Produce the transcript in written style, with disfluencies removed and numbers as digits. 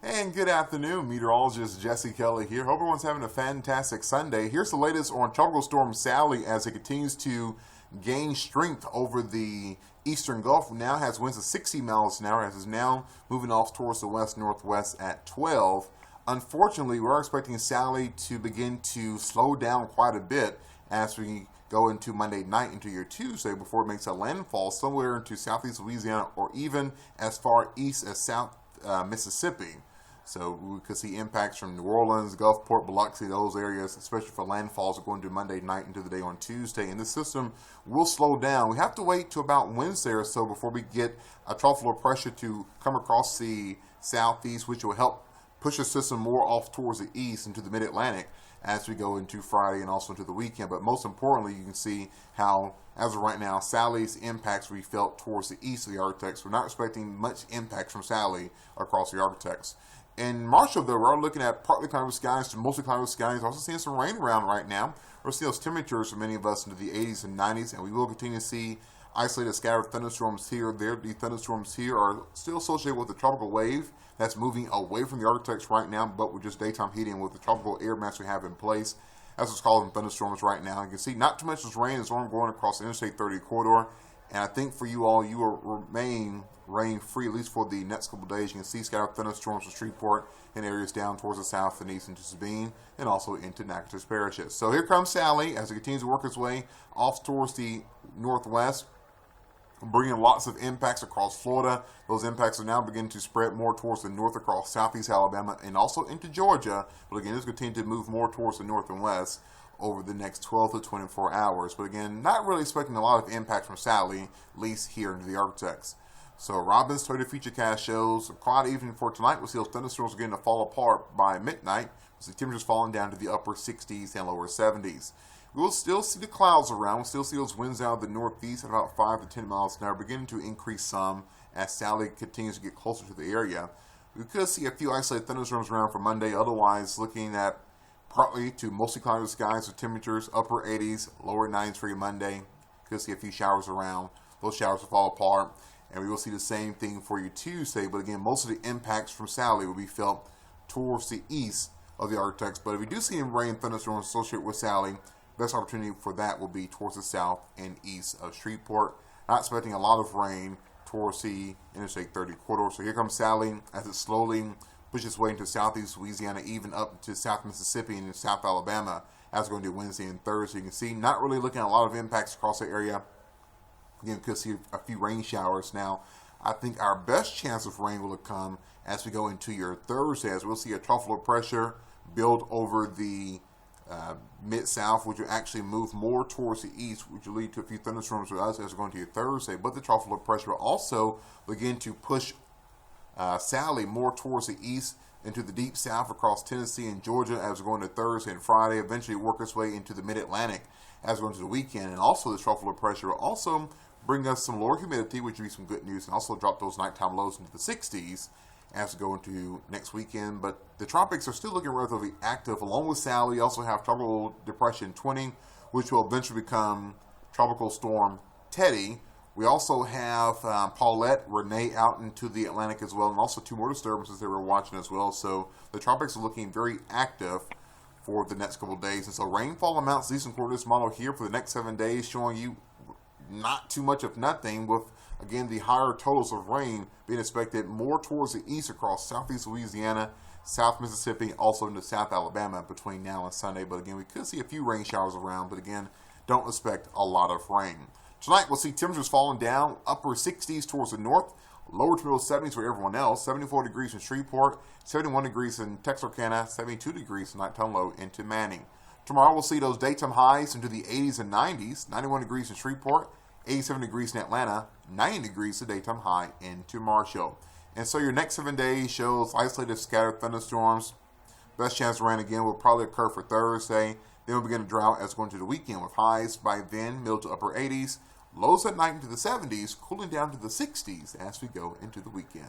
And good afternoon, meteorologist Jesse Kelly here. Hope everyone's having a fantastic Sunday. Here's the latest on Tropical Storm Sally as it continues to gain strength over the eastern Gulf. Now has winds of 60 miles an hour as it's now moving off towards the west-northwest at 12. Unfortunately, we're expecting Sally to begin to slow down quite a bit as we go into Monday night into your Tuesday before it makes a landfall somewhere into southeast Louisiana or even as far east as South Mississippi. So we could see impacts from New Orleans, Gulfport, Biloxi, those areas, especially for landfalls going to Monday night into the day on Tuesday. And this system will slow down. We have to wait to about Wednesday or so before we get a trough low pressure to come across the southeast, which will help push the system more off towards the east into the mid-Atlantic as we go into Friday and also into the weekend. But most importantly, you can see how, as of right now, Sally's impacts will be felt towards the east of the ArkLaTex. We're not expecting much impact from Sally across the ArkLaTex. In Marshall, though, we're looking at partly cloudy skies to mostly cloudy skies. Also seeing some rain around right now. We're seeing those temperatures for many of us into the 80s and 90s, and we will continue to see isolated scattered thunderstorms here or there. The thunderstorms here are still associated with the tropical wave that's moving away from the ArkLaTex right now, but with just daytime heating with the tropical air mass we have in place. That's what's causing thunderstorms right now. You can see not too much as rain is ongoing across the Interstate 30 corridor. And I think for you all, you will remain rain-free, at least for the next couple of days. You can see scattered thunderstorms from Shreveport and areas down towards the south and east into Sabine and also into Natchitoches parishes. So here comes Sally as it continues to work its way off towards the northwest, bringing lots of impacts across Florida. Those impacts are now beginning to spread more towards the north across southeast Alabama and also into Georgia. But again, it's continuing to move more towards the north and west over the next 12 to 24 hours. But again, not really expecting a lot of impact from Sally, at least here into the ArkLaTex. So Robin's Toyota Futurecast shows a quiet evening for tonight. We'll see those thunderstorms beginning to fall apart by midnight. We'll see temperatures falling down to the upper 60s and lower 70s. We will still see the clouds around. We'll still see those winds out of the northeast at about 5 to 10 miles an hour, beginning to increase some as Sally continues to get closer to the area. We could see a few isolated thunderstorms around for Monday. Otherwise, looking at partly to mostly cloudy skies with temperatures upper 80s, lower 90s for your Monday. Could see a few showers around. Those showers will fall apart. And we will see the same thing for your Tuesday. But again, most of the impacts from Sally will be felt towards the east of the ArkLaTex. But if we do see any rain thunderstorms associated with Sally, best opportunity for that will be towards the south and east of Shreveport. Not expecting a lot of rain towards the Interstate 30 corridor. So here comes Sally as it slowly pushes its way into southeast Louisiana, even up to South Mississippi and South Alabama as we're going to do Wednesday and Thursday. You can see not really looking at a lot of impacts across the area. Again, we could see a few rain showers. Now, I think our best chance of rain will come as we go into your Thursday, as we'll see a trough low pressure build over the mid-south, which will actually move more towards the east, which will lead to a few thunderstorms with us as we're going to your Thursday. But the trough low pressure will also begin to push Sally more towards the east into the deep south across Tennessee and Georgia as we're going to Thursday and Friday, eventually work its way into the mid-Atlantic as we're going to the weekend. And also the trough low pressure will also bring us some lower humidity, which would be some good news, and also drop those nighttime lows into the 60s as we go into next weekend. But the tropics are still looking relatively active. Along with Sally, you also have Tropical Depression 20, which will eventually become Tropical Storm Teddy. We also have Paulette, Renee out into the Atlantic as well, and also two more disturbances that we're watching as well. So the tropics are looking very active for the next couple of days. And so rainfall amounts, decent according to this model here for the next 7 days, showing you not too much of nothing, with again the higher totals of rain being expected more towards the east across southeast Louisiana, South Mississippi, also into South Alabama between now and Sunday. But again, we could see a few rain showers around, but again, don't expect a lot of rain. Tonight, we'll see temperatures falling down, upper 60s towards the north, lower to middle 70s for everyone else, 74 degrees in Shreveport, 71 degrees in Texarkana, 72 degrees in nighttime low into Manning. Tomorrow, we'll see those daytime highs into the 80s and 90s, 91 degrees in Shreveport, 87 degrees in Atlanta, 90 degrees the daytime high into Marshall. And so your next 7 days shows isolated scattered thunderstorms. Best chance of rain again will probably occur for Thursday. Then we'll begin to drought as going to the weekend with highs by then middle to upper 80s. Lows at night into the 70s, cooling down to the 60s as we go into the weekend.